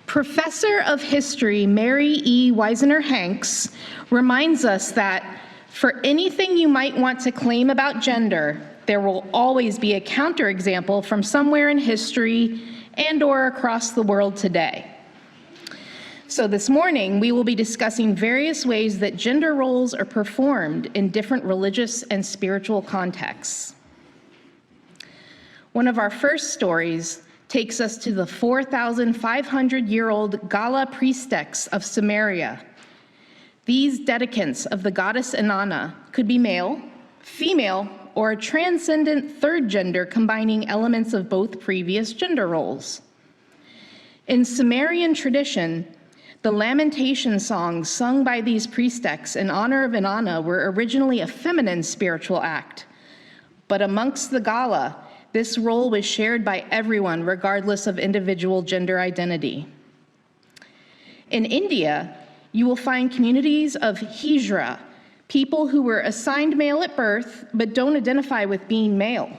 Professor of History Mary E. Weisner-Hanks reminds us that for anything you might want to claim about gender, there will always be a counterexample from somewhere in history and/or across the world today. So this morning, we will be discussing various ways that gender roles are performed in different religious and spiritual contexts. One of our first stories takes us to the 4,500-year-old Gala priestess of Samaria. These dedicants of the goddess Inanna could be male, female, or a transcendent third gender combining elements of both previous gender roles. In Sumerian tradition, the lamentation songs sung by these priestesses in honor of Inanna were originally a feminine spiritual act, but amongst the Gala, this role was shared by everyone regardless of individual gender identity. In India, you will find communities of Hijra, people who were assigned male at birth but don't identify with being male.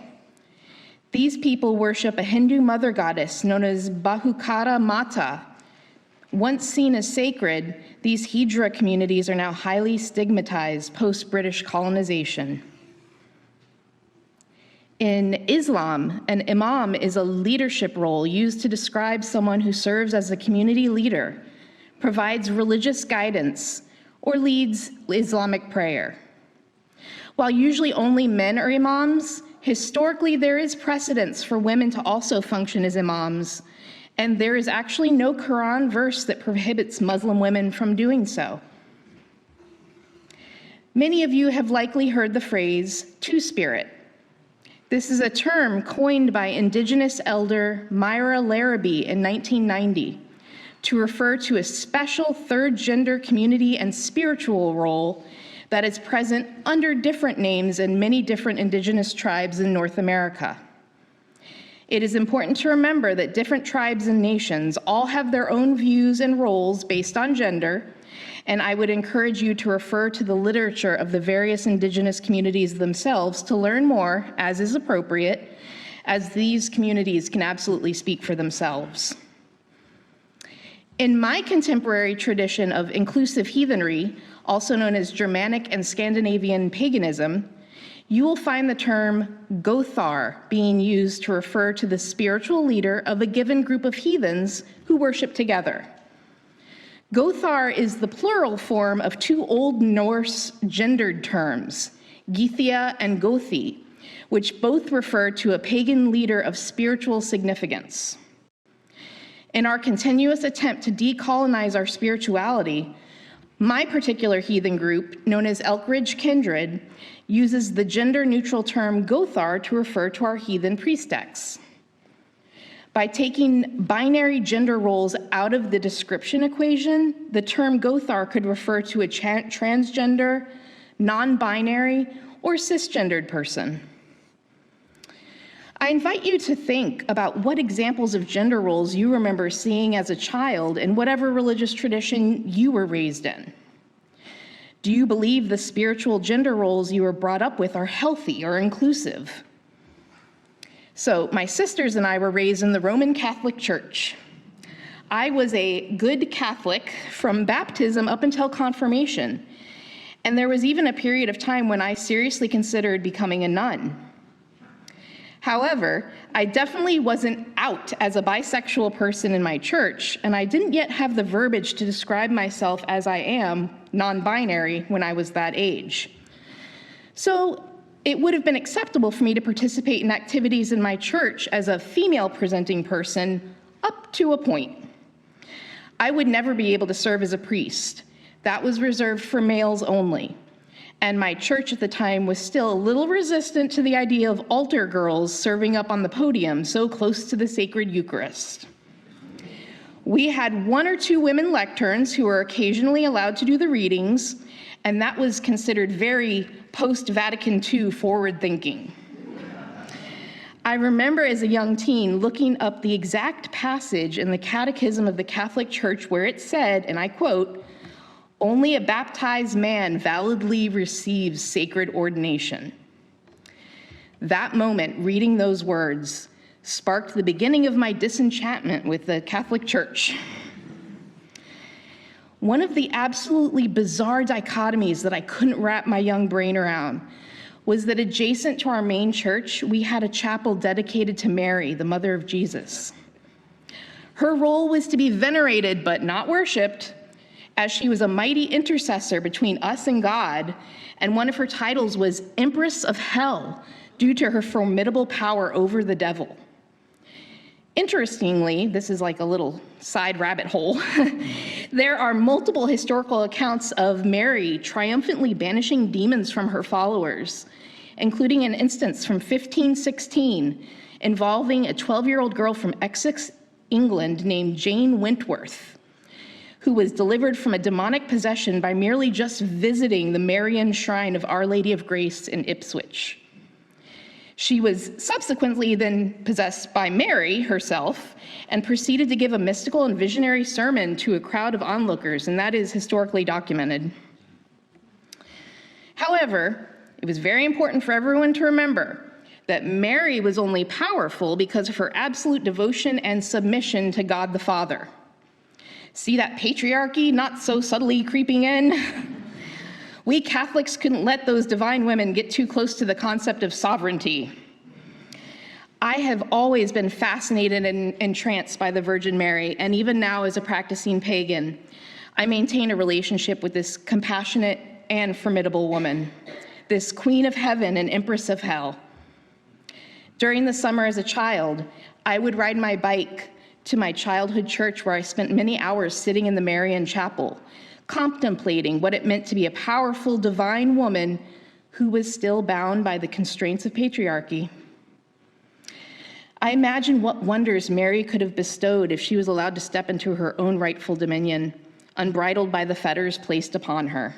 These people worship a Hindu mother goddess known as Bahukara Mata. Once seen as sacred, these Hijra communities are now highly stigmatized post-British colonization. In Islam, an imam is a leadership role used to describe someone who serves as a community leader, provides religious guidance, or leads Islamic prayer. While usually only men are imams, historically there is precedence for women to also function as imams, and there is actually no Quran verse that prohibits Muslim women from doing so. Many of you have likely heard the phrase two-spirit. This is a term coined by Indigenous elder Myra Larrabee in 1990 to refer to a special third gender community and spiritual role that is present under different names in many different Indigenous tribes in North America. It is important to remember that different tribes and nations all have their own views and roles based on gender, and I would encourage you to refer to the literature of the various Indigenous communities themselves to learn more, as is appropriate, as these communities can absolutely speak for themselves. In my contemporary tradition of inclusive heathenry, also known as Germanic and Scandinavian paganism, you will find the term Gothar being used to refer to the spiritual leader of a given group of heathens who worship together. Gothar is the plural form of two Old Norse gendered terms, Geithia and Gothi, which both refer to a pagan leader of spiritual significance. In our continuous attempt to decolonize our spirituality, my particular heathen group, known as Elkridge Kindred, uses the gender-neutral term Gothar to refer to our heathen priestesses. By taking binary gender roles out of the description equation, the term Gothar could refer to a transgender, non-binary, or cisgendered person. I invite you to think about what examples of gender roles you remember seeing as a child in whatever religious tradition you were raised in. Do you believe the spiritual gender roles you were brought up with are healthy or inclusive? So my sisters and I were raised in the Roman Catholic Church. I was a good Catholic from baptism up until confirmation, and there was even a period of time when I seriously considered becoming a nun. However, I definitely wasn't out as a bisexual person in my church, and I didn't yet have the verbiage to describe myself as I am, non-binary, when I was that age. So it would have been acceptable for me to participate in activities in my church as a female-presenting person up to a point. I would never be able to serve as a priest. That was reserved for males only. And my church at the time was still a little resistant to the idea of altar girls serving up on the podium so close to the sacred Eucharist. We had one or two women lecterns who were occasionally allowed to do the readings, and that was considered very post-Vatican II forward-thinking. I remember as a young teen looking up the exact passage in the Catechism of the Catholic Church where it said, and I quote, "Only a baptized man validly receives sacred ordination." That moment, reading those words, sparked the beginning of my disenchantment with the Catholic Church. One of the absolutely bizarre dichotomies that I couldn't wrap my young brain around was that adjacent to our main church, we had a chapel dedicated to Mary, the mother of Jesus. Her role was to be venerated but not worshiped, as she was a mighty intercessor between us and God, and one of her titles was Empress of Hell, due to her formidable power over the devil. Interestingly, this is like a little side rabbit hole, there are multiple historical accounts of Mary triumphantly banishing demons from her followers, including an instance from 1516 involving a 12-year-old girl from Essex, England named Jane Wentworth, who was delivered from a demonic possession by merely just visiting the Marian shrine of Our Lady of Grace in Ipswich. She was subsequently then possessed by Mary herself and proceeded to give a mystical and visionary sermon to a crowd of onlookers, and that is historically documented. However, it was very important for everyone to remember that Mary was only powerful because of her absolute devotion and submission to God the Father. See that patriarchy not so subtly creeping in? We Catholics couldn't let those divine women get too close to the concept of sovereignty. I have always been fascinated and entranced by the Virgin Mary, and even now as a practicing pagan, I maintain a relationship with this compassionate and formidable woman, this Queen of Heaven and Empress of Hell. During the summer as a child, I would ride my bike to my childhood church where I spent many hours sitting in the Marian chapel, contemplating what it meant to be a powerful divine woman who was still bound by the constraints of patriarchy. I imagine what wonders Mary could have bestowed if she was allowed to step into her own rightful dominion, unbridled by the fetters placed upon her.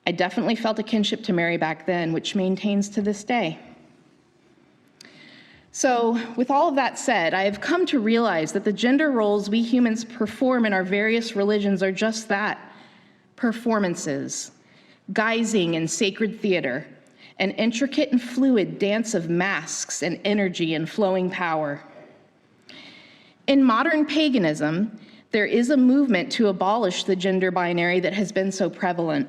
I definitely felt a kinship to Mary back then, which maintains to this day. So, with all of that said, I have come to realize that the gender roles we humans perform in our various religions are just that, performances, guising in sacred theater, an intricate and fluid dance of masks and energy and flowing power. In modern paganism, there is a movement to abolish the gender binary that has been so prevalent.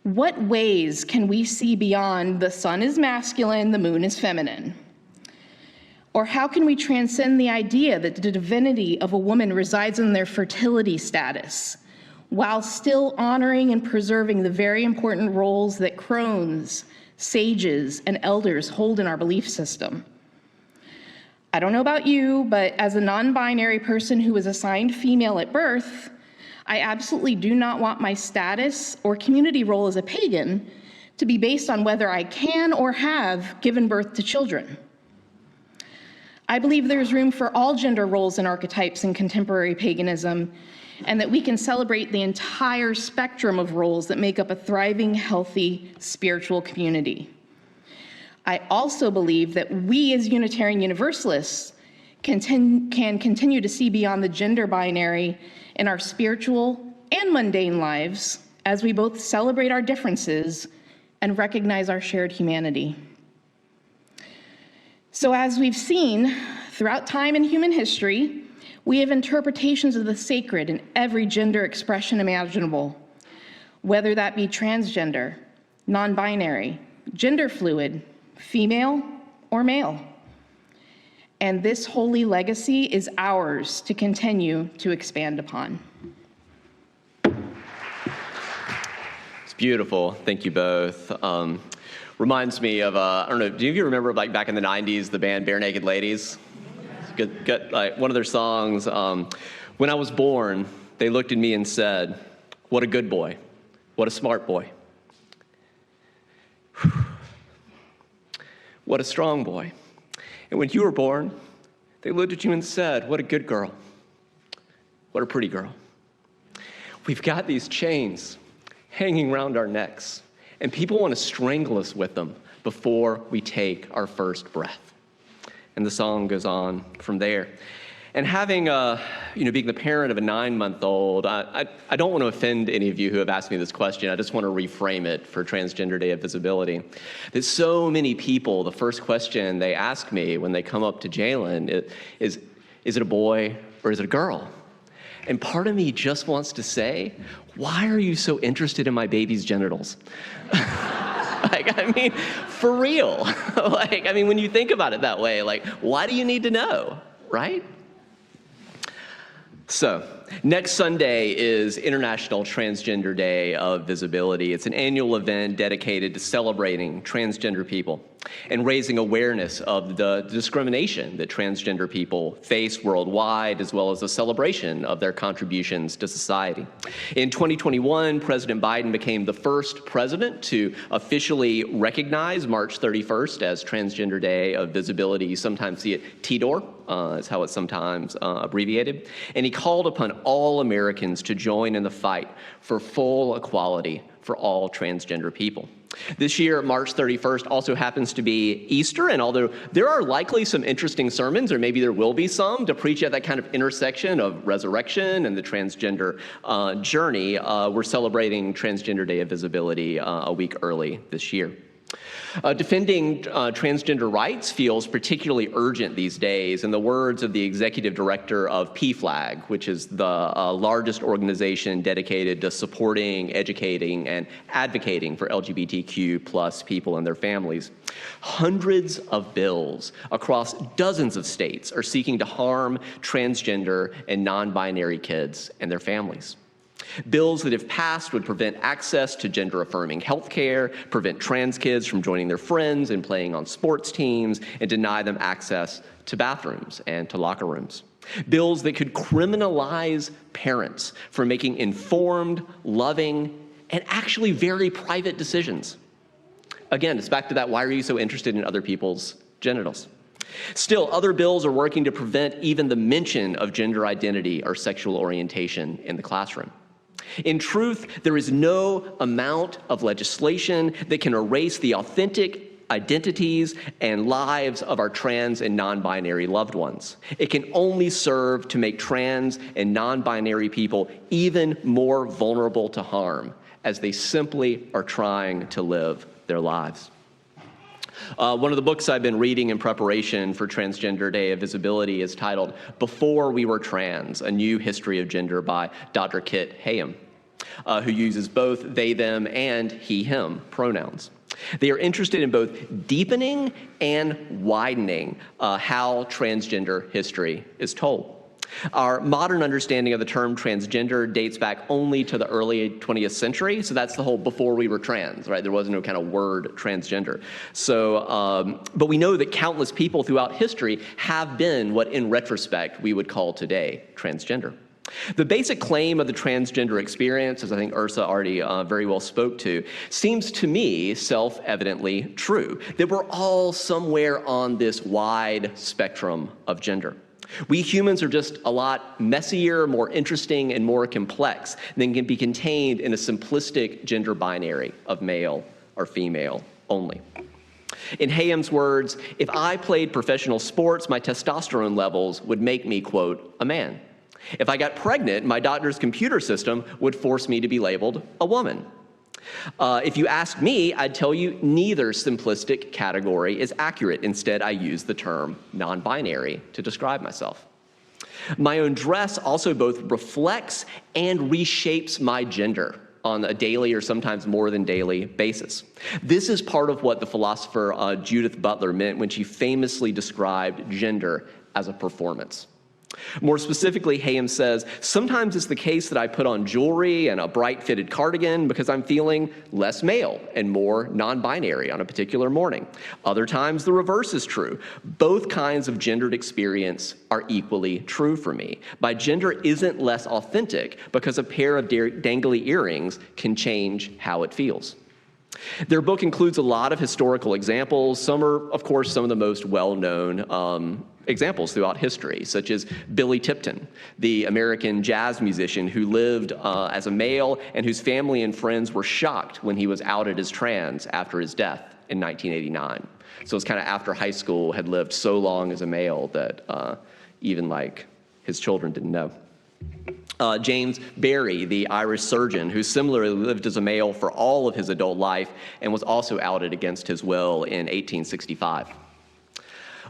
What ways can we see beyond the sun is masculine, the moon is feminine? Or how can we transcend the idea that the divinity of a woman resides in their fertility status, while still honoring and preserving the very important roles that crones, sages, and elders hold in our belief system? I don't know about you, but as a non-binary person who was assigned female at birth, I absolutely do not want my status or community role as a pagan to be based on whether I can or have given birth to children. I believe there's room for all gender roles and archetypes in contemporary paganism, and that we can celebrate the entire spectrum of roles that make up a thriving, healthy, spiritual community. I also believe that we as Unitarian Universalists can continue to see beyond the gender binary in our spiritual and mundane lives as we both celebrate our differences and recognize our shared humanity. So as we've seen throughout time in human history, we have interpretations of the sacred in every gender expression imaginable, whether that be transgender, non-binary, gender fluid, female or male. And this holy legacy is ours to continue to expand upon. It's beautiful. Thank you both. Reminds me of, I don't know, do you remember like back in the 90s, the band Bare Naked Ladies? Good, like one of their songs, when I was born, they looked at me and said, what a good boy, what a smart boy. What a strong boy. And when you were born, they looked at you and said, what a good girl, what a pretty girl. We've got these chains hanging around our necks, and people want to strangle us with them before we take our first breath. And the song goes on from there. And having, being the parent of a 9-month-old, I don't want to offend any of you who have asked me this question. I just want to reframe it for Transgender Day of Visibility. That so many people, the first question they ask me when they come up to Jalen is it a boy or is it a girl? And part of me just wants to say, why are you so interested in my baby's genitals? Like, I mean, for real. Like, I mean, when you think about it that way, like, why do you need to know, right? So, next Sunday is International Transgender Day of Visibility. It's an annual event dedicated to celebrating transgender people and raising awareness of the discrimination that transgender people face worldwide, as well as a celebration of their contributions to society. In 2021, President Biden became the first president to officially recognize March 31st as Transgender Day of Visibility. You sometimes see it TDOR, is how it's sometimes abbreviated. And he called upon all Americans to join in the fight for full equality for all transgender people. This year, March 31st also happens to be Easter, and although there are likely some interesting sermons, or maybe there will be some, to preach at that kind of intersection of resurrection and the transgender journey, we're celebrating Transgender Day of Visibility a week early this year. Defending transgender rights feels particularly urgent these days, in the words of the executive director of PFLAG, which is the largest organization dedicated to supporting, educating, and advocating for LGBTQ plus people and their families. Hundreds of bills across dozens of states are seeking to harm transgender and non-binary kids and their families. Bills that, if passed, would prevent access to gender-affirming health care, prevent trans kids from joining their friends and playing on sports teams, and deny them access to bathrooms and to locker rooms. Bills that could criminalize parents for making informed, loving, and actually very private decisions. Again, it's back to that, why are you so interested in other people's genitals? Still, other bills are working to prevent even the mention of gender identity or sexual orientation in the classroom. In truth, there is no amount of legislation that can erase the authentic identities and lives of our trans and non-binary loved ones. It can only serve to make trans and non-binary people even more vulnerable to harm, as they simply are trying to live their lives. One of the books I've been reading in preparation for Transgender Day of Visibility is titled Before We Were Trans, A New History of Gender by Dr. Kit Hayem, who uses both they, them, and he, him pronouns. They are interested in both deepening and widening how transgender history is told. Our modern understanding of the term transgender dates back only to the early 20th century, so that's the whole before we were trans, right? There was no kind of word transgender. So, but we know that countless people throughout history have been what in retrospect we would call today transgender. The basic claim of the transgender experience, as I think Ursa already very well spoke to, seems to me self-evidently true, that we're all somewhere on this wide spectrum of gender. We humans are just a lot messier, more interesting, and more complex than can be contained in a simplistic gender binary of male or female only. In Hayem's words, if I played professional sports, my testosterone levels would make me, quote, a man. If I got pregnant, my doctor's computer system would force me to be labeled a woman. If you ask me, I'd tell you neither simplistic category is accurate. Instead, I use the term non-binary to describe myself. My own dress also both reflects and reshapes my gender on a daily or sometimes more than daily basis. This is part of what the philosopher Judith Butler meant when she famously described gender as a performance. More specifically, Hayem says, sometimes it's the case that I put on jewelry and a bright fitted cardigan because I'm feeling less male and more non-binary on a particular morning. Other times the reverse is true. Both kinds of gendered experience are equally true for me. My gender isn't less authentic because a pair of dangly earrings can change how it feels. Their book includes a lot of historical examples. Some are, of course, some of the most well-known examples throughout history, such as Billy Tipton, the American jazz musician who lived as a male and whose family and friends were shocked when he was outed as trans after his death in 1989. So it's kind of after high school, had lived so long as a male that even like his children didn't know. James Barry, the Irish surgeon, who similarly lived as a male for all of his adult life and was also outed against his will in 1865.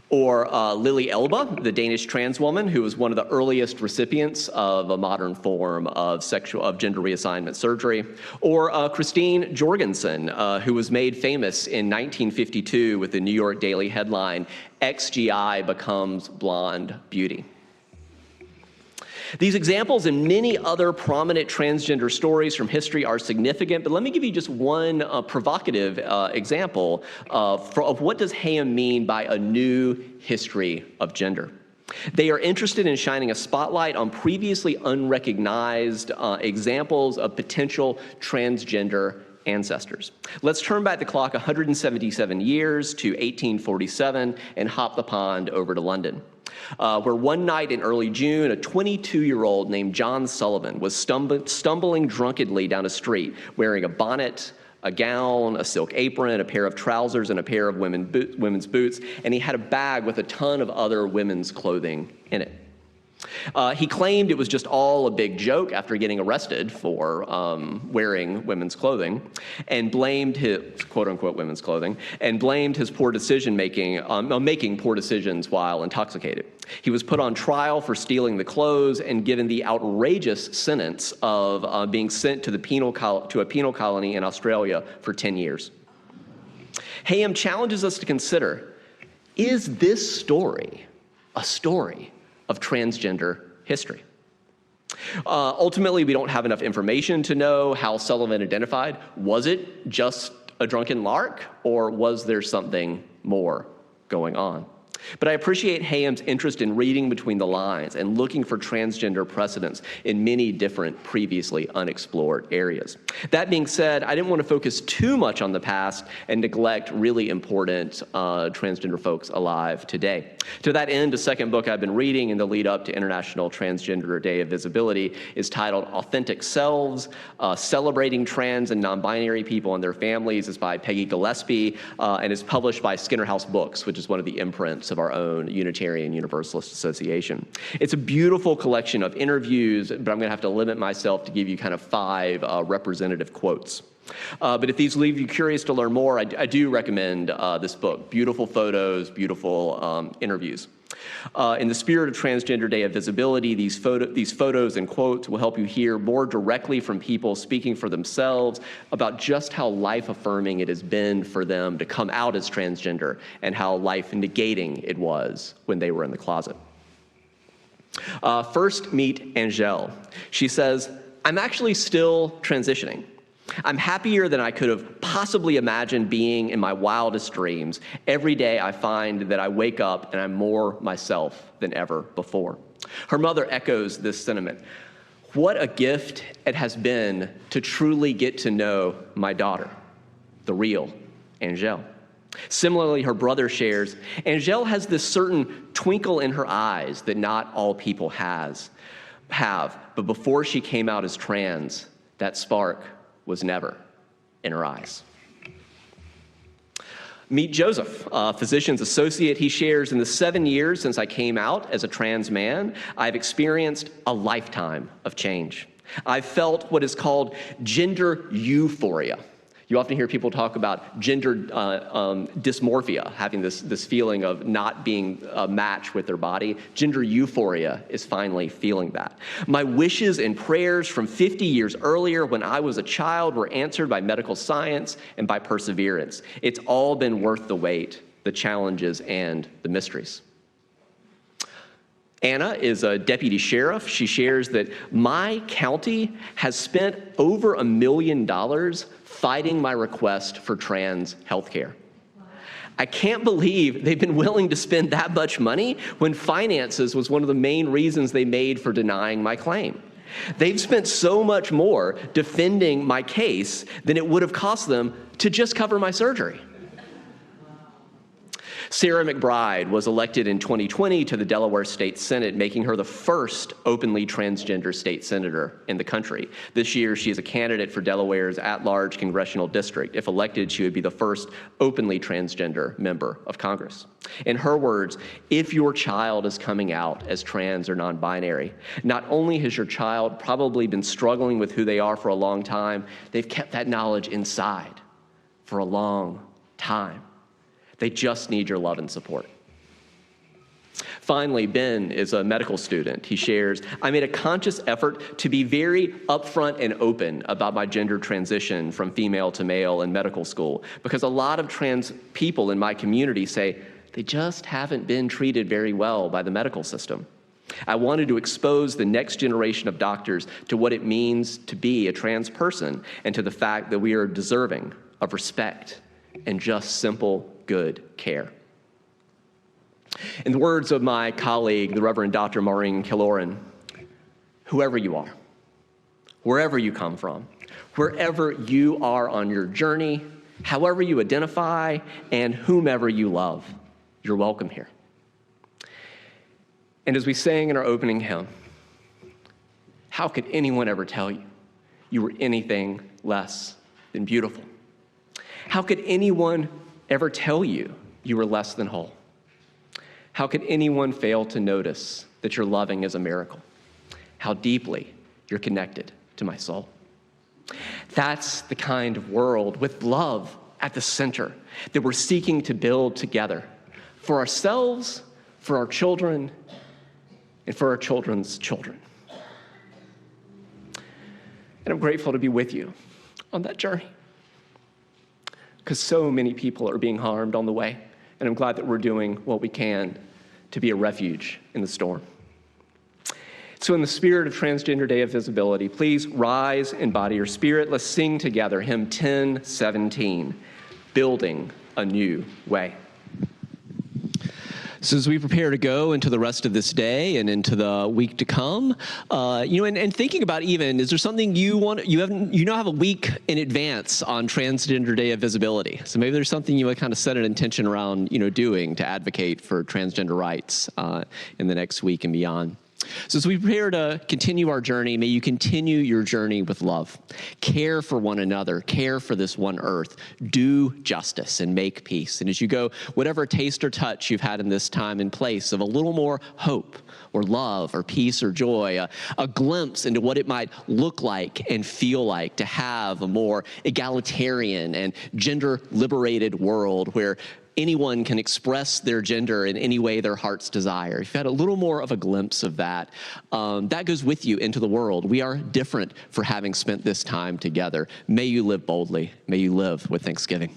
Or Lily Elba, the Danish trans woman who was one of the earliest recipients of a modern form of gender reassignment surgery. Or Christine Jorgensen, who was made famous in 1952 with the New York Daily headline, "XGI becomes blonde beauty." These examples and many other prominent transgender stories from history are significant, but let me give you just one provocative example of what does Hayem mean by a new history of gender. They are interested in shining a spotlight on previously unrecognized examples of potential transgender ancestors. Let's turn back the clock 177 years to 1847 and hop the pond over to London, where one night in early June, a 22-year-old named John Sullivan was stumbling drunkenly down a street wearing a bonnet, a gown, a silk apron, a pair of trousers, and a pair of women's boots, and he had a bag with a ton of other women's clothing in it. He claimed it was just all a big joke after getting arrested for wearing women's clothing, and blamed his quote-unquote women's clothing, and blamed his poor decision-making, making poor decisions while intoxicated. He was put on trial for stealing the clothes and given the outrageous sentence of being sent to a penal colony in Australia for 10 years. Hayem challenges us to consider, is this story a story of transgender history? Ultimately, we don't have enough information to know how Sullivan identified. Was it just a drunken lark, or was there something more going on? But I appreciate Hayem's interest in reading between the lines and looking for transgender precedents in many different previously unexplored areas. That being said, I didn't want to focus too much on the past and neglect really important transgender folks alive today. To that end, a second book I've been reading in the lead up to International Transgender Day of Visibility is titled Authentic Selves, Celebrating Trans and Non-Binary People and Their Families. It's by Peggy Gillespie and is published by Skinner House Books, which is one of the imprints of our own Unitarian Universalist Association. It's a beautiful collection of interviews, but I'm going to have to limit myself to give you kind of 5 representative quotes. But if these leave you curious to learn more, I do recommend this book. Beautiful photos, beautiful interviews. In the spirit of Transgender Day of Visibility, these photos and quotes will help you hear more directly from people speaking for themselves about just how life-affirming it has been for them to come out as transgender and how life-negating it was when they were in the closet. First, meet Angèle. She says, "I'm actually still transitioning. I'm happier than I could have possibly imagined being in my wildest dreams. Every day I find that I wake up and I'm more myself than ever before." Her mother echoes this sentiment. "What a gift it has been to truly get to know my daughter, the real Angèle." Similarly, her brother shares, "Angèle has this certain twinkle in her eyes that not all people have, but before she came out as trans, that spark was never in her eyes." Meet Joseph, a physician's associate. He shares, "In the 7 years since I came out as a trans man, I've experienced a lifetime of change. I've felt what is called gender euphoria." You often hear people talk about gender dysmorphia, having this feeling of not being a match with their body. Gender euphoria is finally feeling that. "My wishes and prayers from 50 years earlier when I was a child were answered by medical science and by perseverance. It's all been worth the wait, the challenges, and the mysteries." Anna is a deputy sheriff. She shares that "My county has spent over $1 million fighting my request for trans health care. I can't believe they've been willing to spend that much money when finances was one of the main reasons they made for denying my claim. They've spent so much more defending my case than it would have cost them to just cover my surgery." Sarah McBride was elected in 2020 to the Delaware State Senate, making her the first openly transgender state senator in the country. This year, she is a candidate for Delaware's at-large congressional district. If elected, she would be the first openly transgender member of Congress. In her words, "If your child is coming out as trans or non-binary, not only has your child probably been struggling with who they are for a long time, they've kept that knowledge inside for a long time. They just need your love and support." Finally, Ben is a medical student. He shares, I made a conscious effort to be very upfront and open about my gender transition from female to male in medical school, because a lot of trans people in my community say they just haven't been treated very well by the medical system. I wanted to expose the next generation of doctors to what it means to be a trans person and to the fact that we are deserving of respect and just simple good care. In the words of my colleague, the Reverend Dr. Maureen Killoran, whoever you are, wherever you come from, wherever you are on your journey, however you identify, and whomever you love, you're welcome here. And as we sang in our opening hymn, how could anyone ever tell you you were anything less than beautiful? How could anyone ever tell you you were less than whole? How could anyone fail to notice that your loving is a miracle? How deeply you're connected to my soul. That's the kind of world with love at the center that we're seeking to build together for ourselves, for our children, and for our children's children. And I'm grateful to be with you on that journey, because so many people are being harmed on the way. And I'm glad that we're doing what we can to be a refuge in the storm. So in the spirit of Transgender Day of Visibility, please rise and body your spirit. Let's sing together hymn 1017, Building a New Way. So as we prepare to go into the rest of this day and into the week to come, and thinking about even, is there something you now have a week in advance on Transgender Day of Visibility. So maybe there's something you would kind of set an intention around, doing to advocate for transgender rights in the next week and beyond. So as we prepare to continue our journey, may you continue your journey with love. Care for one another, care for this one earth, do justice and make peace. And as you go, whatever taste or touch you've had in this time and place of a little more hope or love or peace or joy, a glimpse into what it might look like and feel like to have a more egalitarian and gender-liberated world where anyone can express their gender in any way their hearts desire. If you had a little more of a glimpse of that, that goes with you into the world. We are different for having spent this time together. May you live boldly. May you live with thanksgiving.